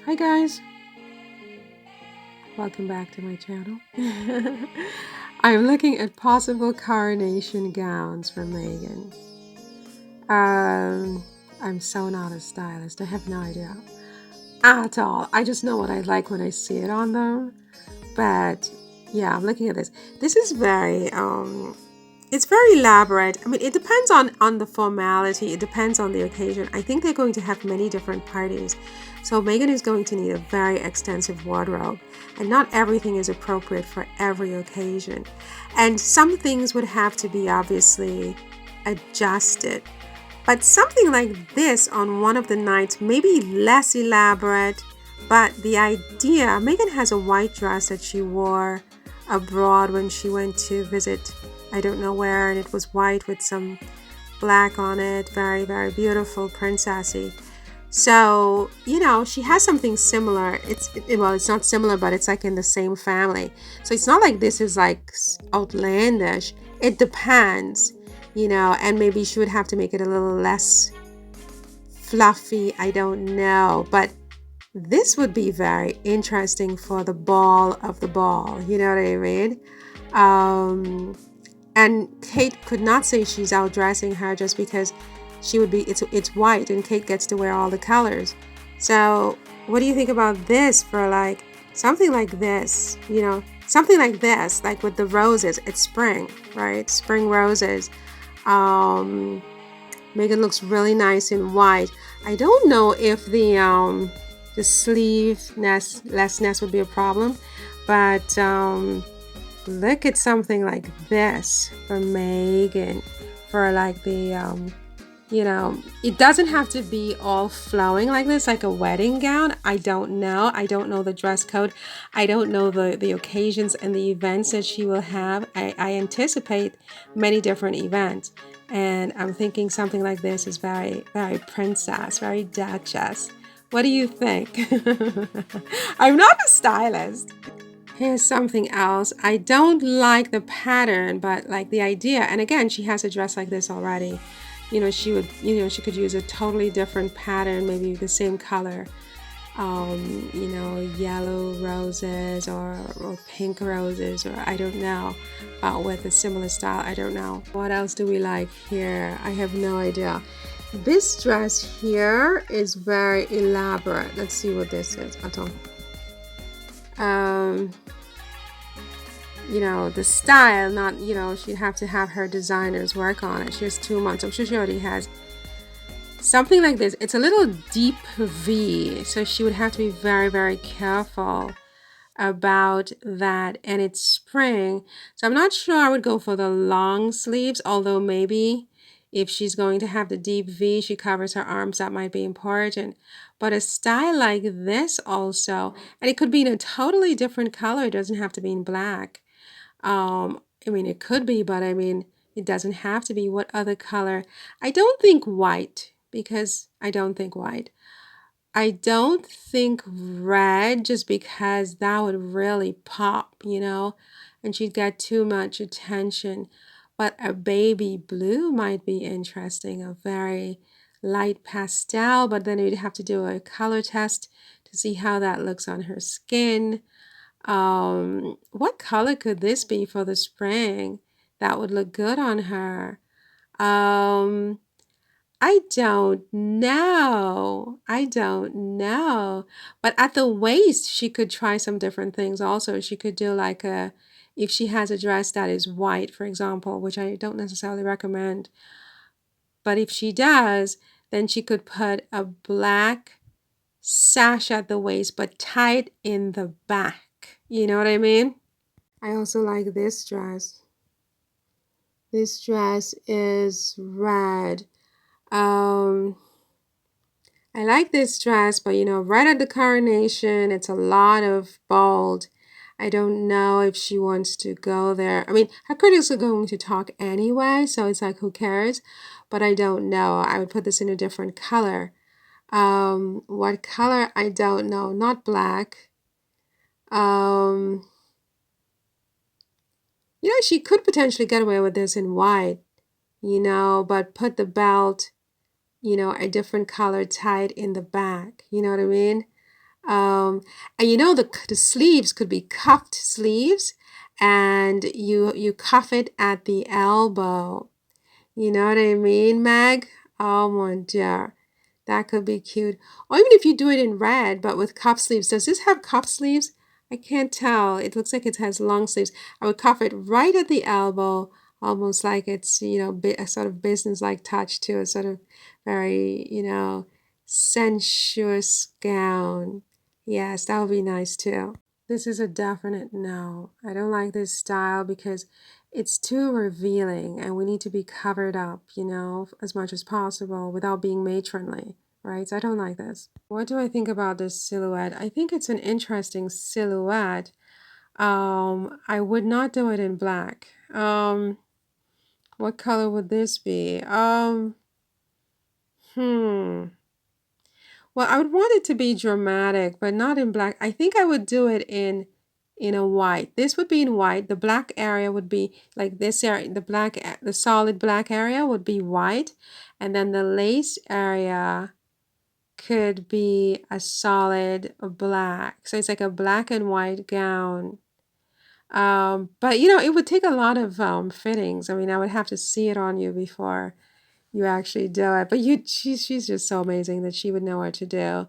Hi guys, welcome back to my channel. I'm looking at possible coronation gowns for Meghan. I'm so not a stylist. I have no idea at all. I just know what I like when I see it on them. But yeah, I'm looking at this. This is very it's very elaborate. I mean, it depends on the formality. It depends on the occasion. I think they're going to have many different parties. So Meghan is going to need a very extensive wardrobe, and not everything is appropriate for every occasion. And some things would have to be obviously adjusted. But something like this on one of the nights, maybe less elaborate, but the idea, Meghan has a white dress that she wore abroad when she went to visit I don't know where, and it was white with some black on it. Very, very beautiful, princessy. So, she has something similar. Well, it's not similar, but it's like in the same family. So it's not like this is like outlandish. It depends, and maybe she would have to make it a little less fluffy. I don't know. But this would be very interesting for the ball of the ball. You know what I mean? And Kate could not say she's outdressing her just because she would be, it's white and Kate gets to wear all the colors. So what do you think about this for like something like this, something like this, like with the roses? It's spring, right? Spring roses. Meghan looks really nice in white. I don't know if the sleevelessness would be a problem, but look at something like this for Meghan, for like the it doesn't have to be all flowing like this, like a wedding gown. I don't know the dress code. I don't know the occasions and the events that she will have. I anticipate many different events, and I'm thinking something like this is very, very princess, very duchess. What do you think? I'm not a stylist. Here's something else. I don't like the pattern, but like the idea. And again, she has a dress like this already. She could use a totally different pattern, maybe the same color. Yellow roses or pink roses, or I don't know, with a similar style. I don't know. What else do we like here? I have no idea. This dress here is very elaborate. Let's see what this is. Attends. The style, not, she'd have to have her designers work on it. She has 2 months. I'm sure she already has something like this. It's a little deep V, so she would have to be very, very careful about that. And it's spring, so I'm not sure I would go for the long sleeves, although maybe if she's going to have the deep V, she covers her arms, that might be important. But a style like this also, and it could be in a totally different color. It doesn't have to be in black. I mean, it could be, but I mean, it doesn't have to be. What other color? I don't think white, because I don't think white. I don't think red, just because that would really pop, and she'd get too much attention. But a baby blue might be interesting, a very light pastel, but then you'd have to do a color test to see how that looks on her skin. What color could this be for the spring that would look good on her? I don't know. I don't know. But at the waist, she could try some different things also. She could do like if she has a dress that is white, for example, which I don't necessarily recommend. But if she does, then she could put a black sash at the waist, but tied in the back. You know what I mean? I also like this dress. This dress is red. I like this dress, but right at the coronation, it's a lot of bold. I don't know if she wants to go there. I mean, her critics are going to talk anyway, so it's like, who cares? But I don't know. I would put this in a different color. What color? I don't know. Not black. She could potentially get away with this in white, but put the belt, a different color tied in the back. You know what I mean? Um, and you know the sleeves could be cuffed sleeves, and you cuff it at the elbow. You know what I mean, Meg? Oh mon Dieu. That could be cute. Or even if you do it in red, but with cuff sleeves. Does this have cuff sleeves? I can't tell. It looks like it has long sleeves. I would cuff it right at the elbow, almost like it's, a sort of business-like touch to a sort of very, sensuous gown. Yes, that would be nice too. This is a definite no. I don't like this style because it's too revealing and we need to be covered up, as much as possible without being matronly, right? So I don't like this. What do I think about this silhouette? I think it's an interesting silhouette. I would not do it in black. What color would this be? Hmm. Well, I would want it to be dramatic, but not in black. I think I would do it in a white. This would be in white. The black area would be like this area, the solid black area would be white, and then the lace area could be a solid black. So it's like a black and white gown. But it would take a lot of fittings. I mean, I would have to see it on you before you actually do it. But she's just so amazing that she would know what to do.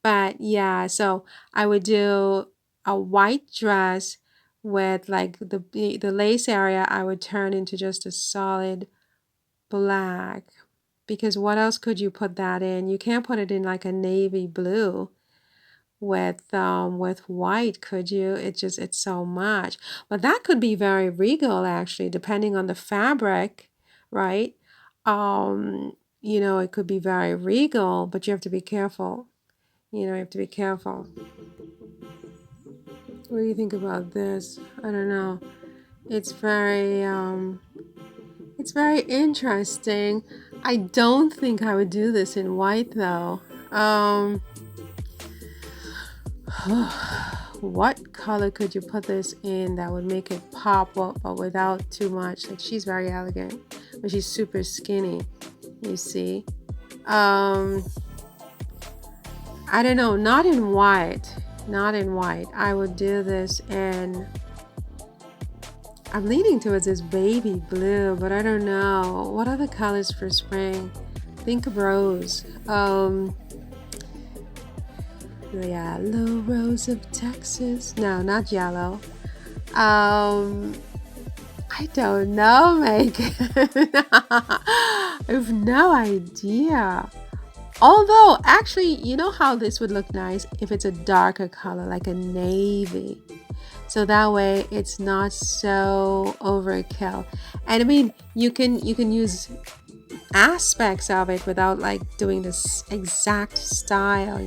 But yeah, so I would do a white dress with like the lace area I would turn into just a solid black. Because what else could you put that in? You can't put it in like a navy blue with white, could you? It's so much. But that could be very regal actually, depending on the fabric, right? It could be very regal, but you have to be careful. You have to be careful. What do you think about this? I don't know. It's very interesting. I don't think I would do this in white though. What color could you put this in that would make it pop up but without too much? Like she's very elegant, but she's super skinny, you see. Um, I don't know, not in white. Not in white. I would do this in, I'm leaning towards this baby blue, but I don't know. What are the colors for spring? Think of rose. Yellow rose of Texas. No, not yellow. Um, I don't know, Megan. I have no idea. Although, actually, you know how this would look nice if it's a darker color, like a navy. So that way it's not so overkill. And I mean, you can use aspects of it without like doing this exact style.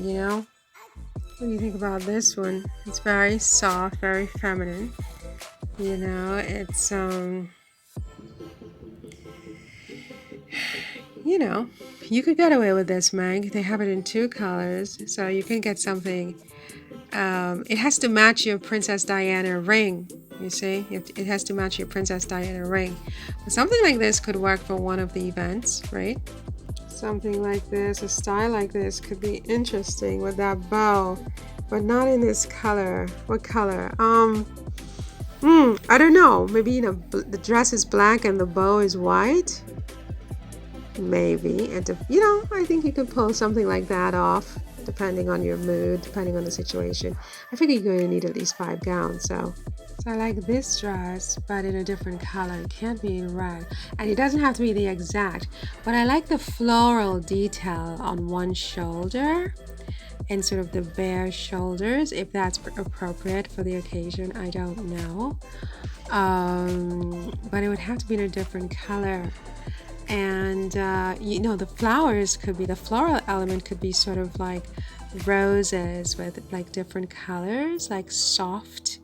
What do you think about this one? It's very soft, very feminine. It's you know, you could get away with this, Meg. They have it in two colors, so you can get something. It has to match your Princess Diana ring. You see, it has to match your Princess Diana ring. But something like this could work for one of the events, right? Something like this, a style like this could be interesting with that bow, but not in this color. What color? I don't know. Maybe the dress is black and the bow is white. Maybe, and I think you could pull something like that off, depending on your mood, depending on the situation. I figure you're going to need at least 5 gowns, so I like this dress, but in a different color. It can't be in red, and it doesn't have to be the exact. But I like the floral detail on one shoulder, and sort of the bare shoulders, if that's appropriate for the occasion. I don't know, but it would have to be in a different color. And the floral element could be sort of like roses with like different colors, like soft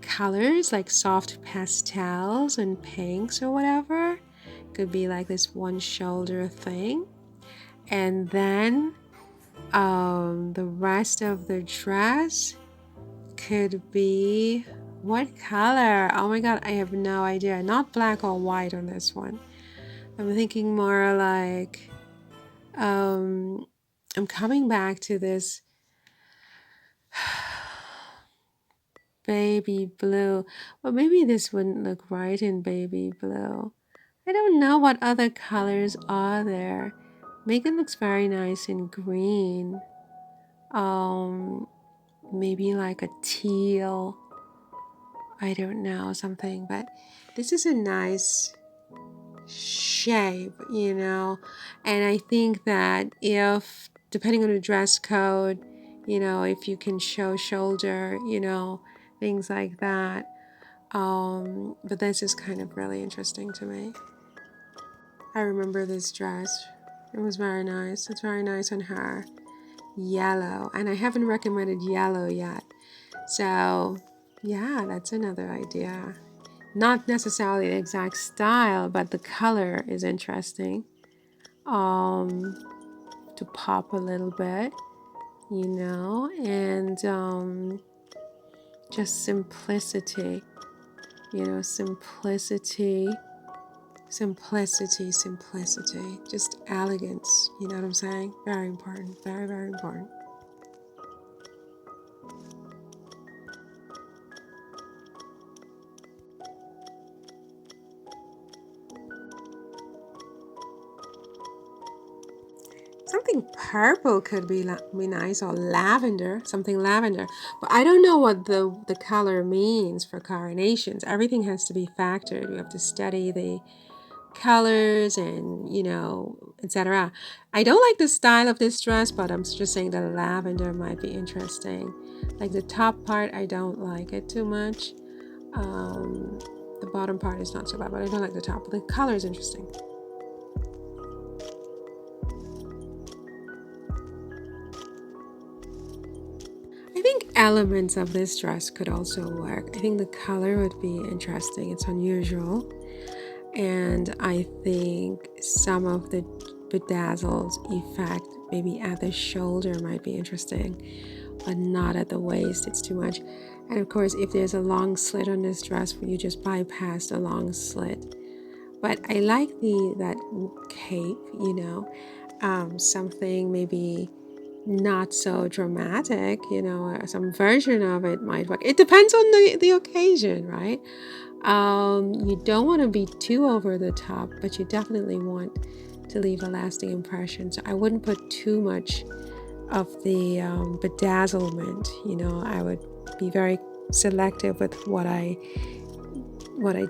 colors, like soft pastels and pinks or whatever. Could be like this one shoulder thing, and then the rest of the dress could be what color? Oh my god, I have no idea. Not black or white on this one. I'm thinking more like I'm coming back to this baby blue. Well, maybe this wouldn't look right in baby blue. I don't know what other colors are there. Megan looks very nice in green. Um, Maybe like a teal. I don't know, something, but this is a nice shape, and I think that if, depending on the dress code, if you can show shoulder, things like that. But this is kind of really interesting to me. I remember this dress. It was very nice. It's very nice on her. Yellow. And I haven't recommended yellow yet. So, yeah, that's another idea. Not necessarily the exact style, but the color is interesting. To pop a little bit, and just simplicity, simplicity, just elegance, you know what I'm saying? Very important, very, very important. Something purple could be nice, or lavender, something lavender. But I don't know what the color means for coronations. Everything has to be factored. We have to study the colors and, etc. I don't like the style of this dress, but I'm just saying the lavender might be interesting. Like the top part, I don't like it too much. Um, the bottom part is not so bad, but I don't like the top. But the color is interesting. I think elements of this dress could also work. I think the color would be interesting. It's unusual. And I think some of the bedazzled effect, maybe at the shoulder, might be interesting, but not at the waist. It's too much. And of course, if there's a long slit on this dress, you just bypass the long slit. But I like that cape, something maybe not so dramatic, some version of it might work. It depends on the occasion, right? You don't want to be too over the top, but you definitely want to leave a lasting impression. So I wouldn't put too much of the bedazzlement. I would be very selective with what I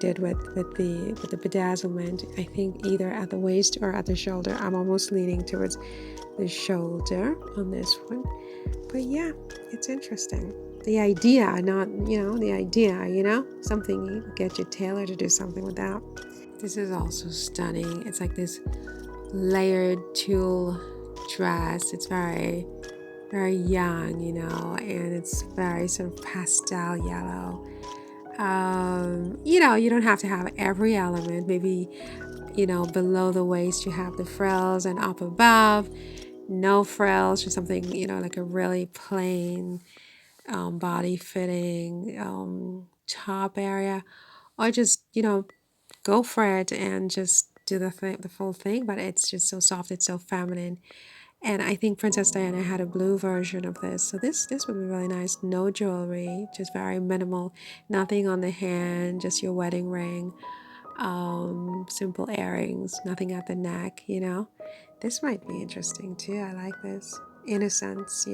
did with the bedazzlement. I think either at the waist or at the shoulder. I'm almost leaning towards the shoulder on this one. But yeah, it's interesting. The idea, not, the idea, something you get your tailor to do something with that. This is also stunning. It's like this layered tulle dress. It's very, very young, and it's very sort of pastel yellow. You don't have to have every element. Maybe, below the waist you have the frills, and up above, no frills, or something, like a really plain body fitting top area, or just, go for it and just do the full thing. But it's just so soft, it's so feminine. And I think Princess Diana had a blue version of this, so this would be really nice. No jewelry, just very minimal, nothing on the hand, just your wedding ring, simple earrings, nothing at the neck. This might be interesting too. I like this innocence.